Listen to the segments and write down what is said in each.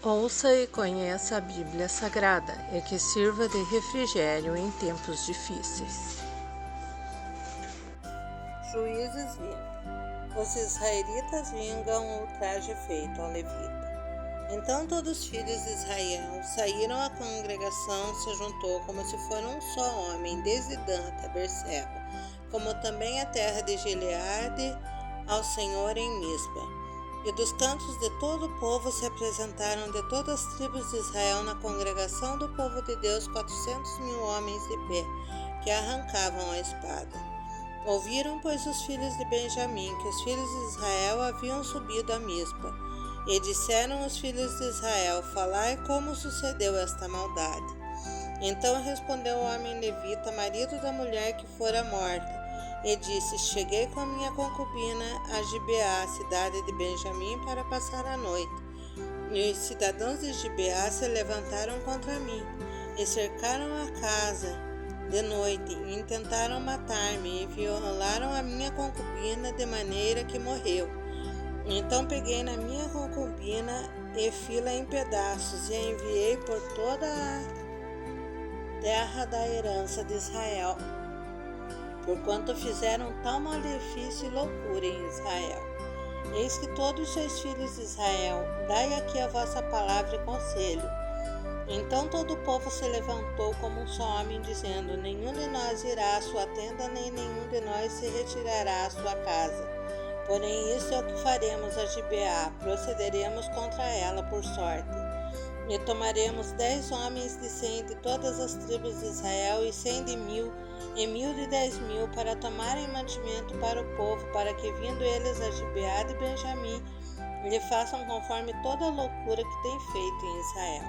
Ouça e conheça a Bíblia Sagrada e que sirva de refrigério em tempos difíceis. Juízes 20. Os israelitas vingam o ultraje feito ao levita. Então todos os filhos de Israel saíram, a congregação se juntou como se fosse um só homem, desde Dan até Berseba, como também a terra de Gileade, ao Senhor em Mispa. E dos cantos de todo o povo se apresentaram de todas as tribos de Israel na congregação do povo de Deus 400.000 homens de pé, que arrancavam a espada. Ouviram, pois, os filhos de Benjamim que os filhos de Israel haviam subido a Mispa. E disseram os filhos de Israel: falai como sucedeu esta maldade. Então respondeu o homem levita, marido da mulher que fora morta, e disse: cheguei com a minha concubina a Gibeá, cidade de Benjamim, para passar a noite. E os cidadãos de Gibeá se levantaram contra mim, e cercaram a casa de noite, e intentaram matar-me, e violaram a minha concubina, de maneira que morreu. Então peguei na minha concubina e fi-la em pedaços, e a enviei por toda a terra da herança de Israel, porquanto fizeram tal malefício e loucura em Israel. Eis que todos sois filhos de Israel, dai aqui a vossa palavra e conselho. Então todo o povo se levantou como um só homem, dizendo: nenhum de nós irá à sua tenda, nem nenhum de nós se retirará à sua casa. Porém isso é o que faremos a Gibeá: procederemos contra ela por sorte. E tomaremos 10 homens de 100 de todas as tribos de Israel, e 100 de 1.000, e 1.000 de 10.000, para tomarem mantimento para o povo, para que, vindo eles a Gibeá de Benjamim, lhe façam conforme toda a loucura que tem feito em Israel.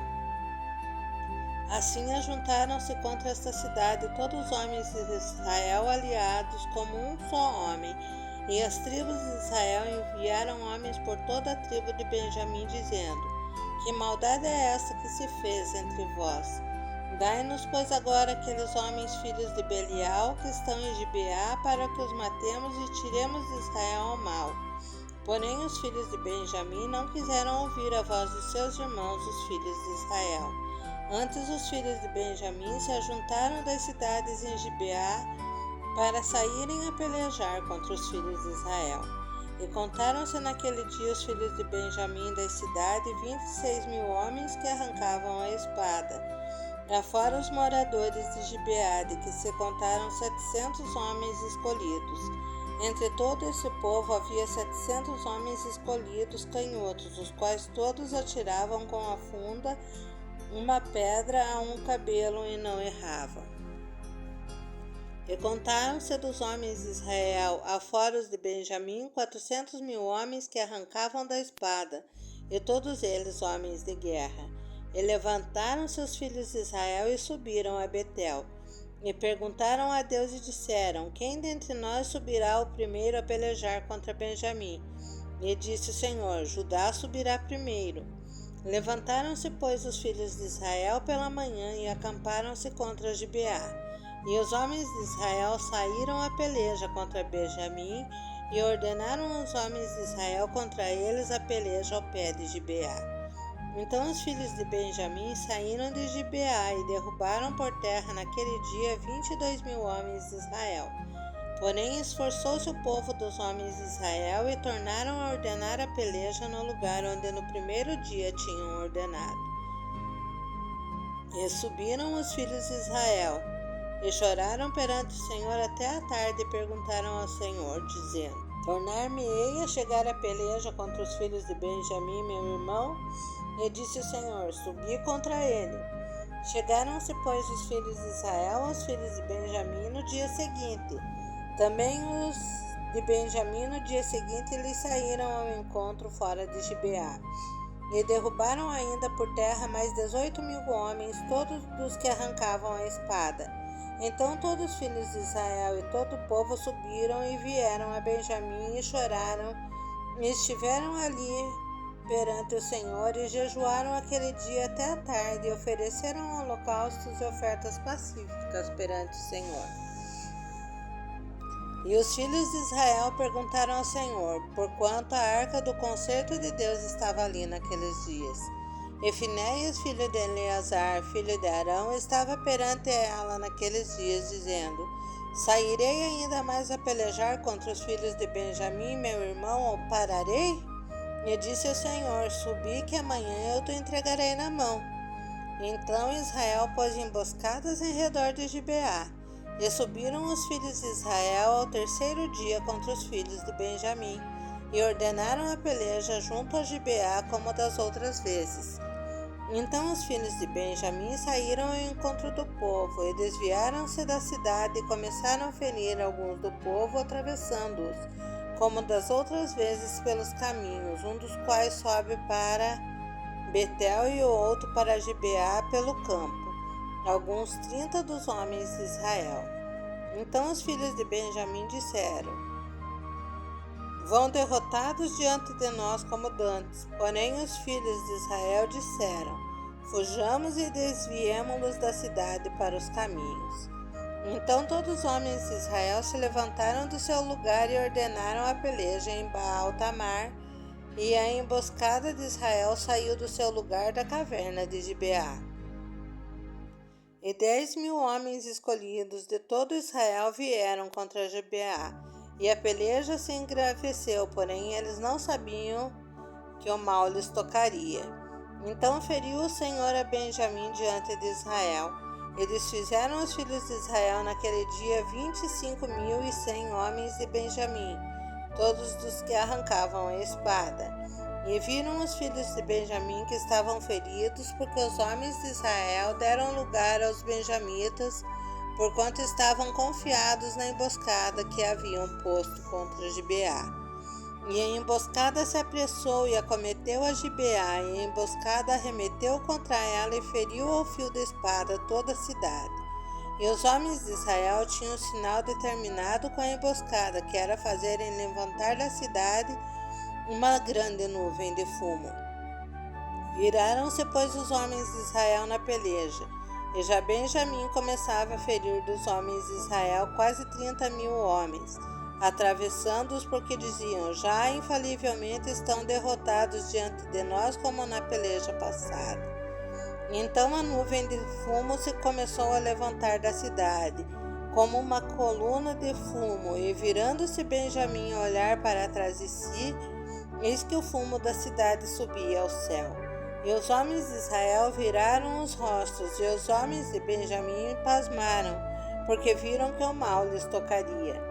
Assim ajuntaram-se contra esta cidade todos os homens de Israel, aliados como um só homem. E as tribos de Israel enviaram homens por toda a tribo de Benjamim, dizendo: que maldade é esta que se fez entre vós? Dai-nos, pois, agora aqueles homens filhos de Belial que estão em Gibeá, para que os matemos e tiremos de Israel o mal. Porém os filhos de Benjamim não quiseram ouvir a voz de seus irmãos, os filhos de Israel. Antes os filhos de Benjamim se ajuntaram das cidades em Gibeá para saírem a pelejar contra os filhos de Israel. E contaram-se naquele dia os filhos de Benjamim da cidade 26.000 homens que arrancavam a espada, afora os moradores de Gibeá, de que se contaram 700 homens escolhidos. Entre todo esse povo havia 700 homens escolhidos, canhotos, os quais todos atiravam com a funda uma pedra a um cabelo e não erravam. E contaram-se dos homens de Israel, afora os de Benjamim, 400.000 homens que arrancavam da espada, e todos eles homens de guerra. E levantaram-se os filhos de Israel e subiram a Betel. E perguntaram a Deus e disseram: quem dentre nós subirá o primeiro a pelejar contra Benjamim? E disse o Senhor: Judá subirá primeiro. Levantaram-se, pois, os filhos de Israel pela manhã e acamparam-se contra Gibeá. E os homens de Israel saíram à peleja contra Benjamim, e ordenaram os homens de Israel contra eles a peleja ao pé de Gibeá. Então os filhos de Benjamim saíram de Gibeá e derrubaram por terra naquele dia 22.000 homens de Israel. Porém esforçou-se o povo dos homens de Israel e tornaram a ordenar a peleja no lugar onde no primeiro dia tinham ordenado. E subiram os filhos de Israel e choraram perante o Senhor até a tarde, e perguntaram ao Senhor, dizendo: tornar-me-ei a chegar a peleja contra os filhos de Benjamim, meu irmão? E disse o Senhor: subi contra ele. Chegaram-se, pois, os filhos de Israel aos filhos de Benjamim no dia seguinte. Também os de Benjamim no dia seguinte lhes saíram ao encontro fora de Gibeá. E derrubaram ainda por terra mais 18.000 homens, todos dos que arrancavam a espada. Então todos os filhos de Israel e todo o povo subiram e vieram a Benjamim e choraram, e estiveram ali perante o Senhor, e jejuaram aquele dia até a tarde, e ofereceram holocaustos e ofertas pacíficas perante o Senhor. E os filhos de Israel perguntaram ao Senhor, porquanto a arca do concerto de Deus estava ali naqueles dias. E Finéias, filho de Eleazar, filho de Arão, estava perante ela naqueles dias, dizendo: Sairei ainda mais a pelejar contra os filhos de Benjamim, meu irmão, ou pararei? E disse o Senhor: Subi, que amanhã eu te entregarei na mão. Então Israel pôs emboscadas em redor de Gibeá. E subiram os filhos de Israel ao terceiro dia contra os filhos de Benjamim, e ordenaram a peleja junto a Gibeá como das outras vezes. Então os filhos de Benjamim saíram ao encontro do povo, e desviaram-se da cidade e começaram a ferir alguns do povo, atravessando-os, como das outras vezes, pelos caminhos, um dos quais sobe para Betel e o outro para Gibeá pelo campo, alguns 30 dos homens de Israel. Então os filhos de Benjamim disseram: Vão derrotados diante de nós como dantes. Porém os filhos de Israel disseram: Fujamos e desviemo-nos da cidade para os caminhos. Então todos os homens de Israel se levantaram do seu lugar e ordenaram a peleja em Baal-Tamar, e a emboscada de Israel saiu do seu lugar da caverna de Gibeá. E 10.000 homens escolhidos de todo Israel vieram contra Gibeá, e a peleja se engraveceu, porém eles não sabiam que o mal lhes tocaria. Então feriu o Senhor a Benjamim diante de Israel. E desfizeram os filhos de Israel naquele dia 25.100 homens de Benjamim, todos dos que arrancavam a espada. E viram os filhos de Benjamim que estavam feridos, porque os homens de Israel deram lugar aos benjamitas, porquanto estavam confiados na emboscada que haviam posto contra Gibeá. E a emboscada se apressou e acometeu a Gibeá, e a emboscada arremeteu contra ela e feriu ao fio da espada toda a cidade. E os homens de Israel tinham um sinal determinado com a emboscada, que era fazerem levantar da cidade uma grande nuvem de fumo. Viraram-se, pois, os homens de Israel na peleja, e já Benjamim começava a ferir dos homens de Israel quase 30.000 homens, atravessando-os, porque diziam: Já infalivelmente estão derrotados diante de nós, como na peleja passada. Então a nuvem de fumo se começou a levantar da cidade, como uma coluna de fumo, e virando-se Benjamim a olhar para trás de si, eis que o fumo da cidade subia ao céu. E os homens de Israel viraram os rostos, e os homens de Benjamim pasmaram, porque viram que o mal lhes tocaria.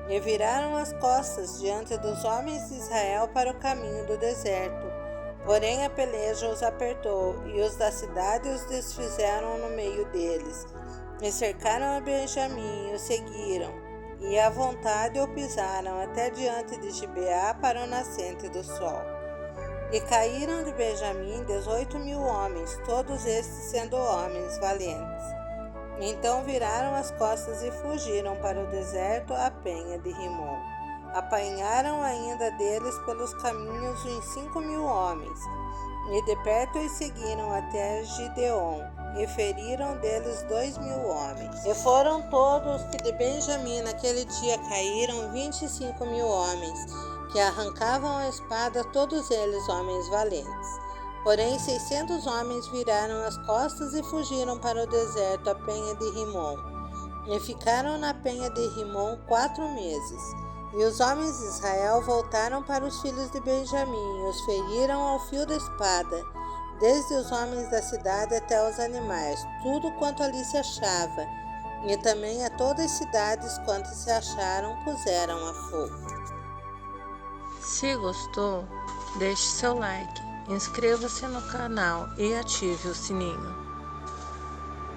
E viraram as costas diante dos homens de Israel para o caminho do deserto. Porém a peleja os apertou, e os da cidade os desfizeram no meio deles. E cercaram a Benjamim e o seguiram, e à vontade o pisaram até diante de Gibeá para o nascente do sol. E caíram de Benjamim 18.000 homens, todos estes sendo homens valentes. Então viraram as costas e fugiram para o deserto à penha de Rimom. Apanharam ainda deles pelos caminhos uns 5.000 homens, e de perto os seguiram até Gideon, e feriram deles 2.000 homens. E foram todos que de Benjamim naquele dia caíram 25.000 homens, que arrancavam a espada, todos eles homens valentes. Porém 600 homens viraram as costas e fugiram para o deserto à penha de Rimom, e ficaram na penha de Rimom 4 meses. E os homens de Israel voltaram para os filhos de Benjamim, e os feriram ao fio da espada, desde os homens da cidade até os animais, tudo quanto ali se achava, e também a todas as cidades quanto se acharam puseram a fogo. Se gostou, deixe seu like, inscreva-se no canal e ative o sininho.